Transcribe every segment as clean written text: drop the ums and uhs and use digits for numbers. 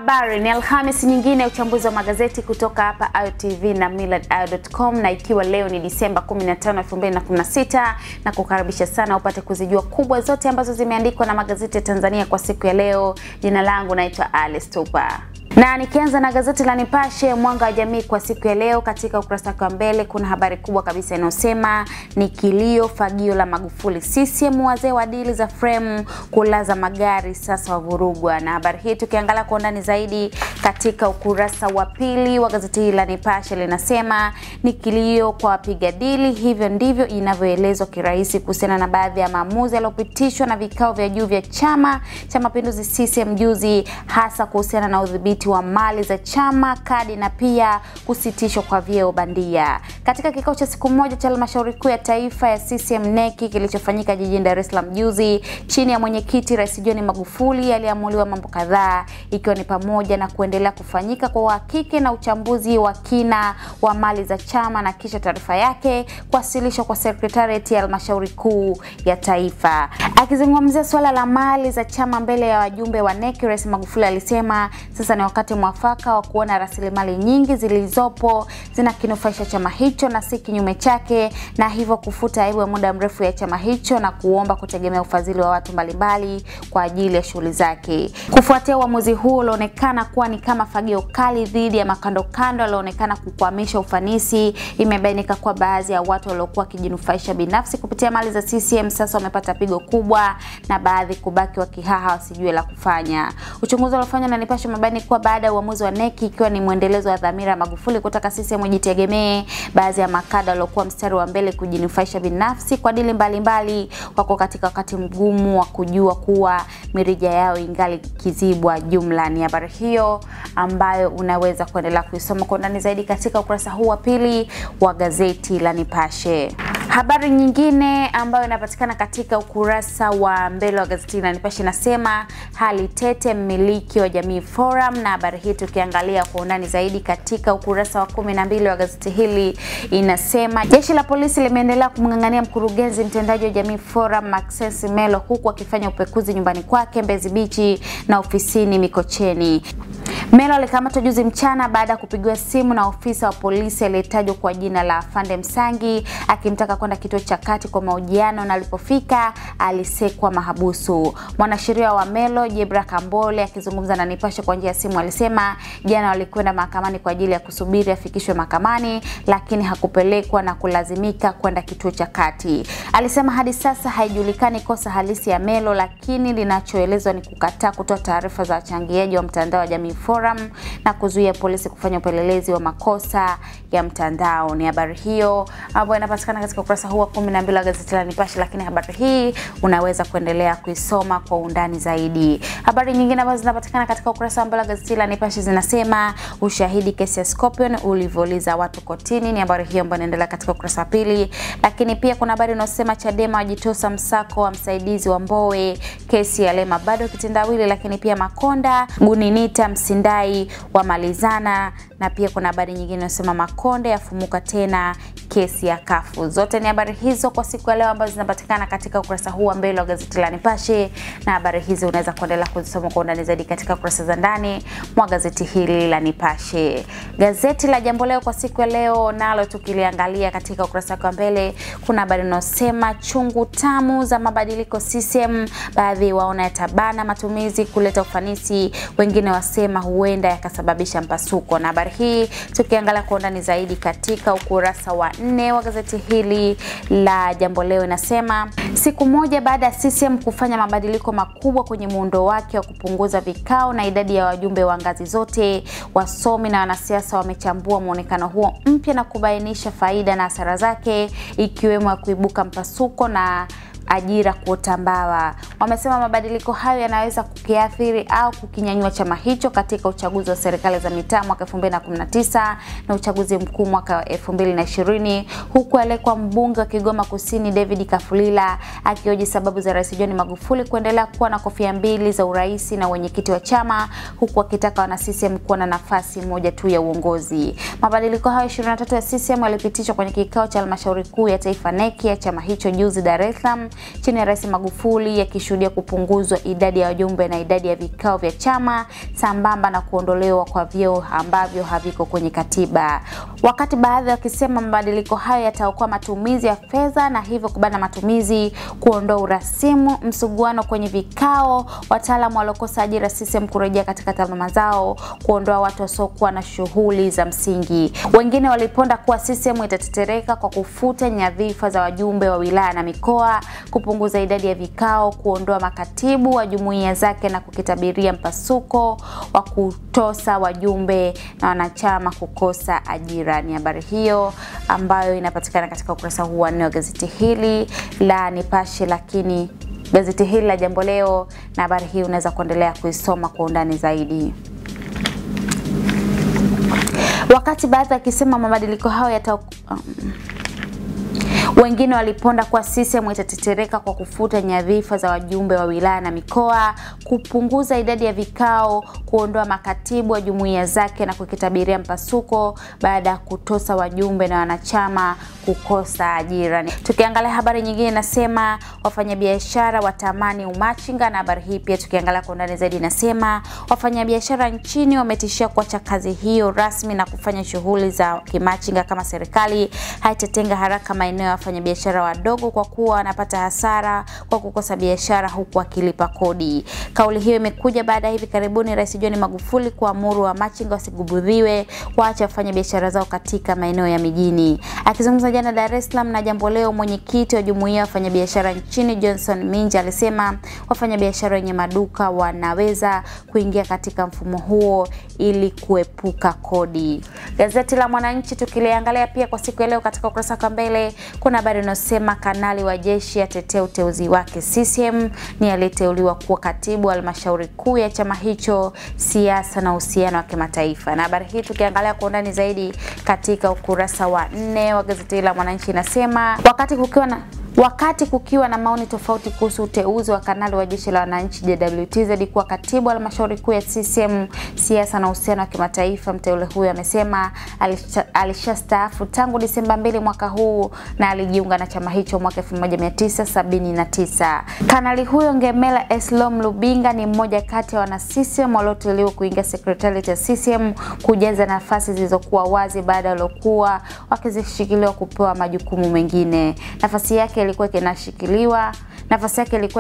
Habari, ni Alhamisi nyingine uchambuzi wa magazeti kutoka hapa AyoTV na millardayo.com, na ikiwa leo ni Disemba 15, 2016, na kukaribisha sana upate kuzijua kubwa zote ambazo zimeandikwa na magazeti ya Tanzania kwa siku ya leo. Jina langu naitwa Alice Tupa. Na nikianza na gazeti la Nipashe Mwanga wa Jamii kwa siku ya leo, katika ukurasa wa mbele kuna habari kubwa kabisa inayosema ni kilio fagio la Magufuli, CCM wazee wa dili za frame kulaza magari sasa wavurugwa. Na habari hii tukiangalia kwa undani zaidi katika ukurasa wa pili wa gazeti hili la Nipashe, linasema ni kilio kwa wapiga dili, hivyo ndivyo inavyoelezwa kirahisi kuhusiana na baadhi ya maamuzi yaliyopitishwa na vikao vya juu vya Chama cha Mapinduzi CCM juzi, hasa kuhusiana na udhibiti wa mali za chama, kadi na pia kusitishwa kwa vyeo bandia. Katika kikao cha siku moja cha halmashauri kuu ya taifa ya CCM NEC kilichofanyika jijini Dar es Salaam juzi chini ya mwenyekiti Rais John Magufuli, yaliamuliwa mambo kadhaa, ikiwa ni pamoja na kuendelea kufanyika kwa uhakiki na uchambuzi wa kina wa mali za chama na kisha taarifa yake kuwasilishwa kwa Secretariat ya halmashauri kuu ya taifa. Akizungumzia swala la mali za chama mbele ya wajumbe wa NEC, Rais Magufuli alisema sasa ni wakati mwafaka wa kuona rasilimali nyingi zilizopo zinakinufaisha chama hicho na si kinyume chake, na hivyo kufuta aibu ya muda mrefu ya chama hicho na kuomba kutegemea ufadhili wa watu mbalimbali kwa ajili ya shughuli zake. Kufuatia uamuzi huo ulionekana kuwa ni kama fagio kali dhidi ya makandokando alionekana kukwamisha ufanisi, imebainika kwa baadhi ya watu waliokuwa kijinufaisha binafsi kupitia mali za CCM sasa wamepata pigo kubwa, na baadhi kubaki wakihaha wasijue la kufanya. Uchunguzi uliofanywa na Nipashe umebaini kuwa baada ya uamuzi wa NEC, ikiwa ni muendelezo wa dhamira ya Magufuli kutaka CCM ijitegemee, baadhi ya makada waliokuwa mstari wa mbele kujinufaisha binafsi kwa dili mbalimbali wako katika wakati mgumu wa kujua kuwa mirija yao ingali kizibwa. Jumla ni habari hiyo ambayo unaweza kuendelea kuisoma kwa ndani zaidi katika ukurasa huu wa pili wa gazeti la Nipashe. Habari nyingine ambayo inapatikana katika ukurasa wa mbele wa gazeti la Nipashe inasema hali tete mmiliki wa Jamii Forum, na habari hii tukiangalia kwa undani zaidi katika ukurasa wa 12 wa gazeti hili inasema jeshi la polisi limeendelea kumng'ang'ania mkurugenzi mtendaji wa Jamii Forum Maxence Melo, huku akifanya upekuzi nyumbani kwake Mbezi Beach na ofisini Mikocheni. Melo alikamatwa juzi mchana baada ya kupigiwa simu na ofisa wa polisi aliyetajwa kwa jina la Afande Msangi akimtaka kwenda kituo cha kati kwa mahojiano, na alipofika alisekwa mahabusu. Mwanasheria wa Melo Jebra Kambole akizungumza na Nipashe kwa njia ya simu alisema jana walikwenda mahakamani kwa ajili ya kusubiri afikishwe mahakamani, lakini hakupelekwa na kulazimika kwenda kituo cha kati. Alisema hadi sasa haijulikani kosa halisi ya Melo, lakini linachoelezwa ni kukataa kutoa taarifa za wachangiaji wa mtandao wa Jamii Forum na kuzuia polisi kufanya upelelezi wa makosa ya mtandao. Ni habari hiyo ambayo inapatikana katika ukurasa huu wa 12 wa gazeti la Nipashe, lakini habari hii unaweza kuendelea kuisoma kwa undani zaidi. Habari nyingine ambazo zinapatikana katika ukurasa wa mbele wa gazeti la Nipashe zinasema ushahidi kesi ya Scorpion ulivyoliza watu kotini. Ni habari hiyo ambayo inaendelea katika ukurasa wa pili, lakini pia kuna habari inayosema Chadema wajitosa msako wa msaidizi wa Mbowe, kesi ya Lema bado kitendawili, lakini pia Makonda Guninita Msindai wamalizana, na pia kuna habari nyingine inayosema Makonde yafumuka tena kesi ya Kafu. Zote ni habari hizo kwa siku ya leo ambazo zinapatikana katika ukurasa huu wa mbele wa gazeti la Nipashe, na habari hizi unaweza kuendelea kuzisoma kwa undani zaidi katika kurasa za ndani mwa gazeti hili la Nipashe. Gazeti la Jambo Leo kwa siku ya leo nalo tukiliangalia katika ukurasa wa mbele kuna habari inayosema chungu tamu za mabadiliko CCM, baadhi waona yatabana matumizi kuleta ufanisi, wengine wasema huenda yakasababisha mpasuko. Na habari hii tukiangalia kwa undani zaidi katika ukurasa wa 4 wa gazeti hili la Jambo Leo inasema siku moja baada ya CCM kufanya mabadiliko makubwa kwenye muundo wake wa kupunguza vikao na idadi ya wajumbe wa ngazi zote, wasomi na wanasiasa wamechambua muonekano huo mpya na kubainisha faida na hasara zake, ikiwemo ya kuibuka mpasuko na ajira kuotambawa. Wamesema mabadiliko hayo yanaweza kukiathiri au kukinyanyua chama hicho katika uchaguzi wa serikali za mitaa mwaka 2019 na uchaguzi mkuu mwaka 2020, huku aliyekuwa mbunge wa Kigoma Kusini David Kafulila akioji sababu za Rais John Magufuli kuendelea kuwa na kofia mbili za urais na wenyekiti wa chama, huku akitaka wana CCM kuwa na nafasi moja tu ya uongozi. Mabadiliko hayo 23 ya CCM yalipitishwa kwenye kikao cha halmashauri kuu ya taifa NEC ya chama hicho juzi Dar es Salaam, chini ya Rais Magufuli yakishuhudia kupunguzwa idadi ya wajumbe na idadi ya vikao vya chama sambamba na kuondolewa kwa vyeo ambavyo haviko kwenye katiba. Wakati baadhi wakisema mabadiliko hayo yataokoa matumizi ya fedha na hivyo kubana matumizi, kuondoa urasimu, msuguano kwenye vikao, wataalamu waliokosa ajira CCM kurejea katika taaluma zao, kuondoa watu wasiokuwa na shughuli za msingi. Wengine waliponda kuwa CCM itatetereka kwa kufuta nyadhifa za wajumbe wa wilaya na mikoa, kupunguza idadi ya vikao, kuondoa makatibu wa jumuiya zake na kukitabiria mpasuko wa kutosa wajumbe na wanachama kukosa ajira. Ni habari hiyo ambayo inapatikana katika ukurasa huu wa 4 wa gazeti hili la Nipashe, lakini gazeti hili la Jambo Leo na habari hii unaweza kuendelea kuisoma kwa undani zaidi. Wakati baadhi wakisema mabadiliko hayo wengine waliponda kwa CCM itatetereka kwa kufuta nyadhifa za wajumbe wa wilaya na mikoa, kupunguza idadi ya vikao, kuondoa makatibu wa jumuiya zake na kukitabiria mpasuko baada ya kutosa wajumbe na wanachama kukosa ajira. Tukiangalia habari nyingine nasema wafanyabiashara watamani umachinga, na habari hii pia tukiangalia kwa undani zaidi nasema wafanyabiashara nchini wametishia kuacha kazi hiyo rasmi na kufanya shughuli za kimachinga kama serikali haitatenga haraka maeneo ya wafanyabiashara wadogo kwa kuwa wanapata hasara kwa kukosa biashara huku wakilipa kodi. Kauli hiyo imekuja baada hivi karibuni Rais John Magufuli kuamuru wa machinga wasigubudhiwe waache wafanya biashara zao katika maeneo ya mijini. Akizungumza jana Dar es Salaam na Jambo Leo, mwenyekiti wa jumuiya ya wafanyabiashara nchini Johnson Minja alisema wafanyabiashara wenye maduka wanaweza kuingia katika mfumo huo ili kuepuka kodi. Gazeti la Mwananchi tukiliangalia pia kwa siku ya leo katika ukurasa wa mbele kuna habari inayosema kanali wa jeshi atetea uteuzi wake CCM, ni aliyeteuliwa kuwa katibu wa halmashauri kuu ya chama hicho, siasa na uhusiano wa kimataifa. Na habari hii tukiangalia kwa undani zaidi katika ukurasa wa 4 wa gazeti la Mwananchi inasema wakati kukiwa na maoni tofauti kuhusu uteuzi wa kanali wa jeshi la wananchi JWTZ kuwa katibu wa halmashauri kuu ya CCM, siasa na uhusiano wa kimataifa, mteule huyo amesema alishastaafu tangu Disemba 2 mwaka huu na alijiunga na chama hicho mwaka 1979. Kanali huyo Ngemela Eslom Lubinga ni mmoja kati ya wana CCM walioteuliwa kuingia secretariat ya CCM kujaza nafasi zilizokuwa wazi baada ya waliokuwa wakizishikiliwa kupewa majukumu mengine. Nafasi yake ilikuwa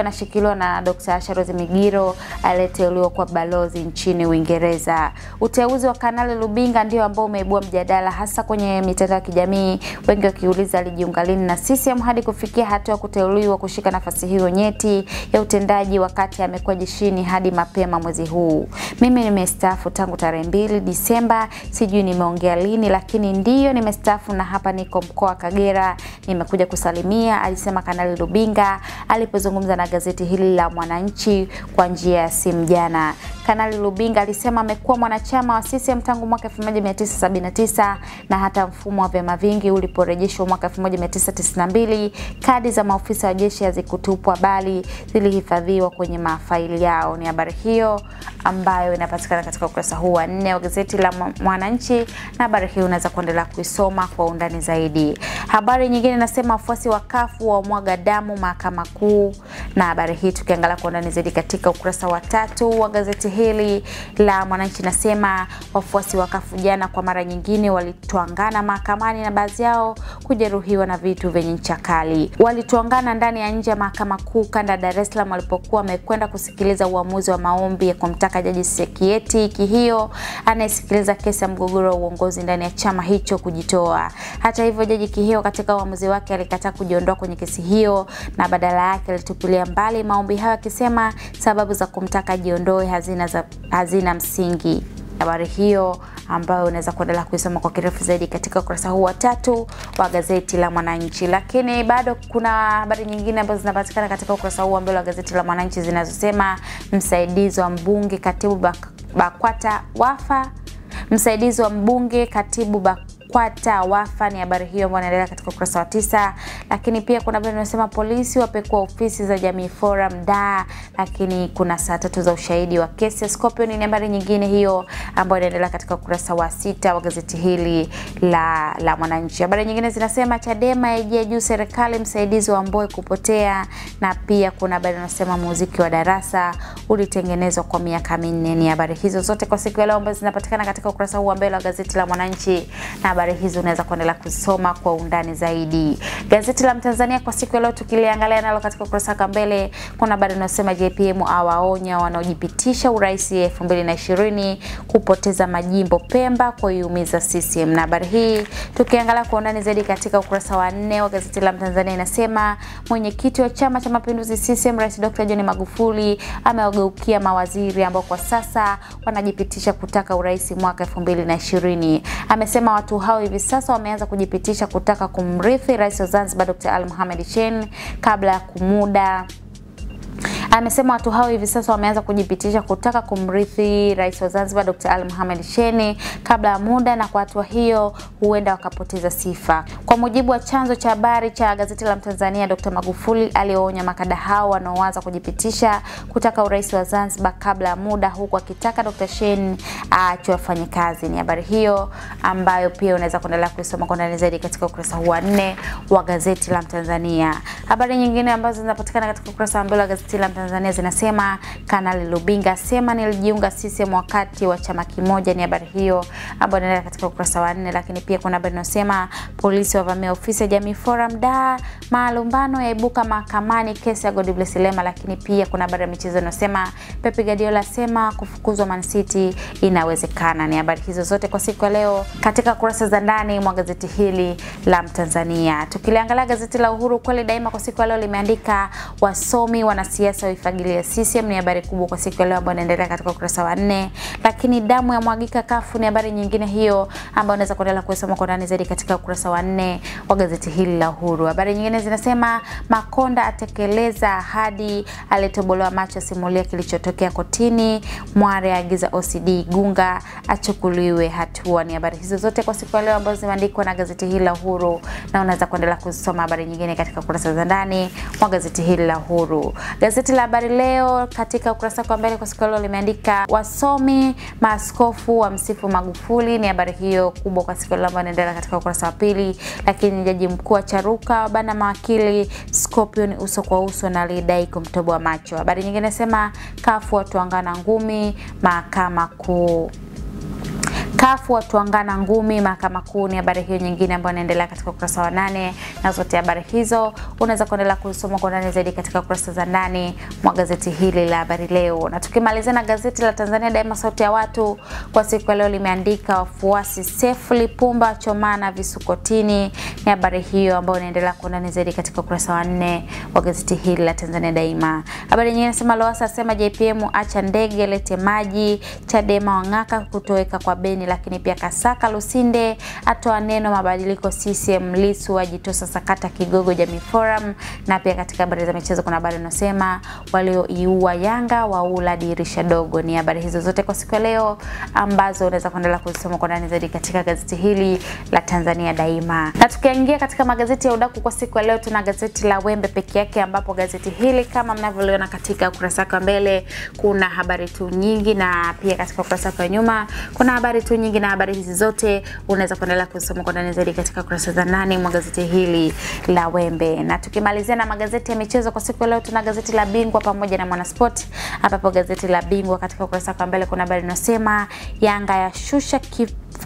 inashikiliwa na Dr. Asha Rose Migiro aliyeteuliwa kwa balozi nchini Uingereza. Uteuzi wa Kanali Lubinga ndio ambao umeibua mjadala hasa kwenye mitandao ya kijamii, wengi wakiuliza alijiunga lini na CCM hadi kufikia hatua kuteuliwa kushika nafasi hiyo nyeti ya utendaji wakati amekuwa jeshini hadi mapema mwezi huu. Mimi nimestaafu tangu tarehe 2 Disemba, sijui nimeongea lini, lakini ndiyo nimestaafu na hapa niko mkoa wa Kagera, nimekuja kusalimia, alisema Kanali Lubinga alipozungumza na gazeti hili la Mwananchi kwa njia ya simu jana. Kanali Lubinga alisema amekuwa mwanachama wa CCM tangu mwaka 1979 na hata mfumo wa vyama vingi uliporejeshwa mwaka 1992 kadi za maofisa wa jeshi hazikutupwa bali zilihifadhiwa kwenye mafaili yao. Ni habari hiyo ambayo inapatikana katika ukurasa huu wa 4 wa gazeti la Mwananchi, na habari hii unaweza kuendelea kuisoma kwa undani zaidi. Habari nyingine nasema wafuasi wa CUF wa mwaga damu Mahakama Kuu, na habari hii tukiangalia kwa undani zaidi katika ukurasa wa 3 wa gazeti hili la Mwananchi nasema wafuasi wa CUF jana kwa mara nyingine walituangana mahakamani na baadhi yao kujeruhiwa na vitu vyenye ncha kali. Walituangana ndani ya nje ya Mahakama Kuu kanda Dar es Salaam walipokuwa wamekwenda kusikiliza uamuzi wa maombi ya kumtaka Jaji Sekieti Kihio anayesikiliza kesi ya mgogoro wa uongozi ndani ya chama hicho kujitoa. Hata hivyo, Jaji Kihio katika uamuzi wake alikataa kujiondoa kwenye kesi hiyo na badala yake alitupilia mbali maombi hayo akisema sababu za kumtaka jiondoe hazina msingi. Habari hiyo ambayo unaweza kuendelea kuisoma kwa kirefu zaidi katika ukurasa huu wa 3 wa gazeti la Mwananchi. Lakini bado kuna habari nyingine ambazo zinapatikana katika ukurasa huu wa mbele wa gazeti la Mwananchi zinazosema msaidizi wa mbunge katibu BAKWATA wafa. Msaidizi wa mbunge katibu Kwata wafa, ni habari hiyo ambayo inaendelea katika ukurasa wa 9. Lakini pia kuna habari inasema polisi wapekua ofisi za Jamii Forum Dar, lakini kuna saa 3 za ushahidi wa kesi ya Scorpion, ni habari nyingine hiyo ambayo inaendelea katika ukurasa wa 6 wa gazeti hili la Mwananchi. Habari nyingine zinasema Chadema yaijia juu serikali, msaidizi wa Mbowe kupotea, na pia kuna habari inasema muziki wa darasa ulitengenezwa kwa miaka 4. Ni habari hizo zote kwa siku ya leo ambazo zinapatikana katika ukurasa huu wa mbele wa gazeti la Mwananchi, na habari hizo unaweza kuendelea kusoma kwa undani zaidi. Gazeti la Mtanzania kwa siku ya leo tukiliangalia nalo katika ukurasa wa mbele kuna habari inasema JPM awaonya wanaojipitisha urais 2020 kupoteza majimbo Pemba kwa iumiza CCM. Na habari hii tukiangalia kwa undani zaidi katika ukurasa wa 4 wa gazeti la Mtanzania inasema mwenyekiti wa Chama cha Mapinduzi CCM Rais Dr. John Magufuli amewageukia mawaziri ambao kwa sasa wanajipitisha kutaka urais mwaka 2020. Amesema watu hao hivi sasa wameanza kujipitisha kutaka kumrithi Rais wa Zanzibar Dr. Ali Mohamed Shein kabla ya kumuda. Amesema watu hao hivi sasa wameanza kujipitisha kutaka kumrithi Rais wa Zanzibar Dr. Ali Mohamed Shein kabla ya muda, na kwa hatua hiyo huenda wakapoteza sifa. Kwa mujibu wa chanzo cha habari cha gazeti la Mtanzania, Dr. Magufuli alionya makada hao wanaoanza kujipitisha kutaka urais wa Zanzibar kabla ya muda, huku akitaka Dr. Shein aachwe afanye kazi. Ni habari hiyo ambayo pia unaweza kuendelea kusoma kwa ndani zaidi katika ukurasa wa 4 wa gazeti la Mtanzania. Habari nyingine ambazo zinapatikana katika ukurasa wa mbele wa gazeti la Tanzania zinasema Kanali Lubinga sema nilijiunga CCM wakati wa chama kimoja. Ni habari hiyo ambayo inaendelea katika ukurasa wa 4. Lakini pia kuna habari inasema polisi wavamia ofisi ya Jamii Forum Dar, malumbano yaibuka mahakamani kesi ya Godbless Lema. Lakini pia kuna habari ya michezo inasema Pep Guardiola sema kufukuzwa Man City inawezekana. Ni habari hizo zote kwa siku ya leo katika kurasa za ndani mwa gazeti hili la Mtanzania. Tukiliangalia gazeti la Uhuru kweli daima kwa siku ya leo limeandika wasomi wanasiasa waifagilia CCM. Ni habari kubwa kwa siku ya leo ambayo inaendelea katika ukurasa wa 4. Lakini damu ya mwagika kafu, ni habari nyingine hiyo ambayo unaweza kuendelea kusoma kwa ndani zaidi katika ukurasa wa 4 wa gazeti hili la Uhuru. Habari nyingine zinasema Makonda atekeleza ahadi, alitobolewa macho simulia kilichotokea kotini, Mware agiza OCD Gunga achukuliwe hatua. Ni habari hizo zote kwa siku ya leo ambazo zimeandikwa na gazeti hili la Uhuru, na unaweza kuendelea kusoma habari nyingine katika kurasa za ndani mwa gazeti hili la Uhuru. Gazeti la Habari Leo katika ukurasa wa mbele kwa siku leo limeandika wasomi maaskofu wa msifu Magufuli. Ni habari hiyo kubwa kwa siku leo ambayo inaendelea katika ukurasa wa 2. Lakini jaji mkuu wa Charuka bana mawakili Scorpion uso kwa uso na alidai kumtoboa macho. Habari nyingine inasema kafu watuangana ngumi mahakama kuu. Kafu watuangana ngumi mahakama kuu. Ni habari hiyo nyingine ambayo inaendelea katika ukurasa wa 8, na zote habari hizo unaweza kuendelea kusoma kwa ndani zaidi katika kurasa za ndani mwa gazeti hili la Habari Leo. Na tukimalizana na gazeti la Tanzania Daima sauti ya watu kwa siku ya leo limeandika wafuasi Seif Lipumba chomana visukotini. Ni habari hiyo ambayo inaendelea kwa ndani zaidi katika ukurasa wa 4 wa gazeti hili la Tanzania Daima. Habari nyingine inasema Lowassa sema JPM acha ndege lete maji, Chadema wangaka kutoweka kwa Beni. Lakini pia Kasaka Lusinde atoa neno mabadiliko CCM, Lissu ajitosa sakata kigogo Jamii Forum. Na pia katika habari za michezo kuna habari inasema walioiua Yanga waula dirisha dogo. Ni habari hizo zote kwa siku ya leo ambazo unaweza kuendelea kusoma kwa ndani zaidi katika gazeti hili la Tanzania Daima. Na tukiingia katika magazeti ya udaku kwa siku ya leo, tuna gazeti la Wembe peke yake, ambapo gazeti hili kama mnavyoona katika ukurasa wa mbele kuna habari tu nyingi, na pia katika ukurasa wa nyuma kuna habari tu nyingi, na habari hizi zote unaweza kuendelea kusoma kwa ndani zaidi katika kurasa za ndani mwa gazeti hili la Wembe. Na tukimalizia na magazeti ya michezo kwa siku leo, tuna gazeti la Bingwa pamoja na Mwanasport, ambapo gazeti la Bingwa katika ukurasa wa mbele kuna habari inasema Yanga yashusha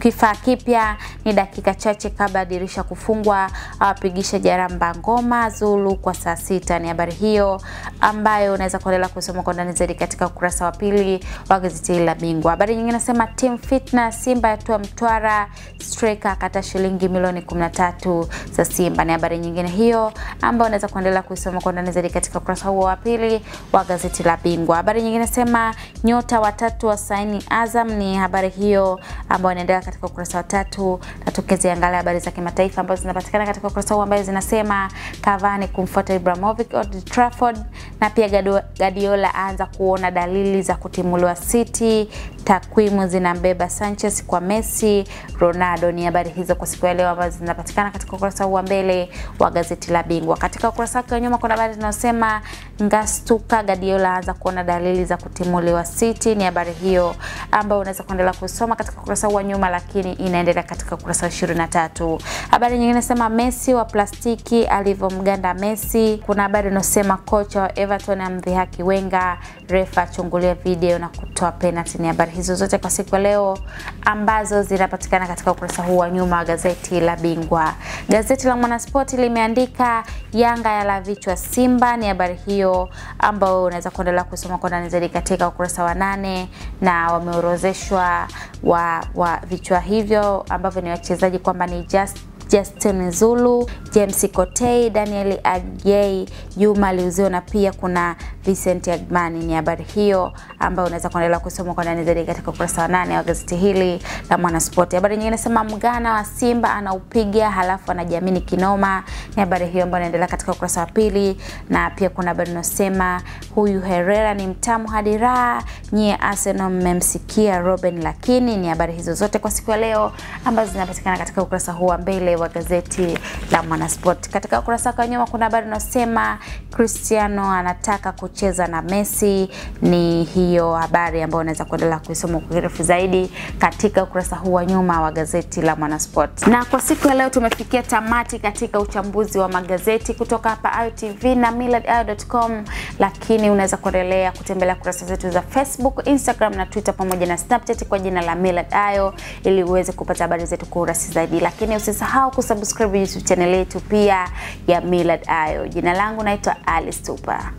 kifaa kipya, ni dakika chache kabla dirisha kufungwa, awapigisha Jaramba Ngoma Zulu kwa saa 6. Ni habari hiyo ambayo unaweza kuendelea kusoma kwa ndani zaidi katika ukurasa wa 2 wa gazeti la Bingwa. Habari nyingine inasema Team Fitness Simba yatua Mtwara, striker akata shilingi milioni 13 za Simba. Ni habari nyingine hiyo ambayo unaweza kuendelea kusoma kwa ndani zaidi katika ukurasa huo wa 2 wa gazeti la Bingwa. Habari nyingine inasema nyota watatu wa saini Azam. Ni habari hiyo ambayo inaendelea katika ukurasa wa 3, na tukiziangalia habari za kimataifa ambazo zinapatikana katika ukurasa huu ambazo zinasema Cavani kumfuata Ibrahimovic Old Trafford, na pia Guardiola aanza kuona dalili za kutimuliwa City takwimu zinambeba Sanchez kwa Messi, Ronaldo. Ni habari hizo kwa siku ya leo ambazo zinapatikana katika ukurasa huu wa mbele wa gazeti la Bingwa. Katika ukurasa wa nyuma kuna habari zinasema ngastuka Guardiola anza kuona dalili za kutimuliwa City. Ni habari hiyo ambayo unaweza kuendelea kusoma katika ukurasa wa nyuma, lakini inaendelea katika ukurasa wa 23. Habari nyingine inasema Messi wa plastiki alivyomganda Messi. Kuna habari inasema kocha wa Everton amdhihaki Wenger, refa achungulia video na kutoa penalty. Ni habari hizo zote kwa siku ya leo ambazo zinapatikana katika ukurasa huu wa nyuma wa gazeti la Bingwa. Gazeti la Mwanaspoti limeandika Yanga yala vichwa Simba. Ni habari hiyo ambayo unaweza kuendelea kusoma kwa ndani zaidi katika ukurasa wa 8, na wameorozeshwa wa vichwa hivyo ambavyo ni wachezaji kwamba ni Justin Zulu, James Kotei, Daniel Agay, Juma Liuzio na pia kuna Vincent Agmani. Ni habari hiyo ambayo unaweza kuendelea kusoma kwa ndani zaidi katika ukurasa wa 8 wa gazeti hili la Mwanaspoti. Habari nyingine inasema Mgana wa Simba anaupiga halafu anajiamini kinoma. Ni habari hiyo ambayo inaendelea katika ukurasa wa 2, na pia kuna habari inasema huyu Herrera ni mtamu hadi raha, nyie Arsenal mmemsikia Robin lakini. Ni habari hizo zote kwa siku ya leo ambazo zinapatikana katika ukurasa huu wa mbele wa gazeti la Mwanaspoti. Katika ukurasa wa nyuma kuna habari inasema Cristiano anataka kucheza na Messi. Ni hiyo habari ambayo unaweza kuendelea kusoma kwa kirefu zaidi katika ukurasa huu wa nyuma wa gazeti la Mwanaspoti. Na kwa siku ya leo tumefikia tamati katika uchambuzi wa magazeti kutoka hapa IOTV na millardayo.com, lakini unaweza kuendelea kutembelea kurasa zetu za Facebook, Instagram na Twitter pamoja na Snapchat kwa jina la Millardayo ili uweze kupata habari zetu kwa urahisi zaidi. Lakini usisahau kusubscribe YouTube channel yetu pia ya Millardayo. Jina langu naitwa Alice Tupa.